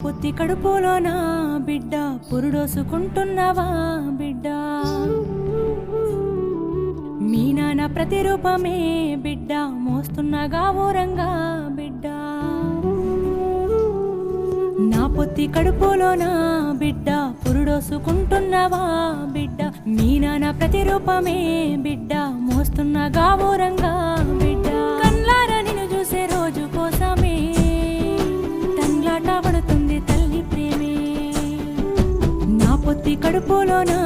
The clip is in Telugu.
పొత్తి కడుపులోనా బిడ్డ పురుడోసుకుంటున్నావా బిడ్డ మీ నాన్న ప్రతిరూపమే బిడ్డ మోస్తున్నగా ఊరంగా బిడ్డ నా పొత్తి కడుపులోనా బిడ్డ పురుడోసుకుంటున్నావా బిడ్డ మీ నాన్న ప్రతిరూపమే బిడ్డ మోస్తున్నగా ఊరంగా బిడ్డ కన్లారా నిన్ను చూసే రోజు కోసమే పడుతుంది తల్లి ప్రేమే నా పొత్తి కడుపులోనా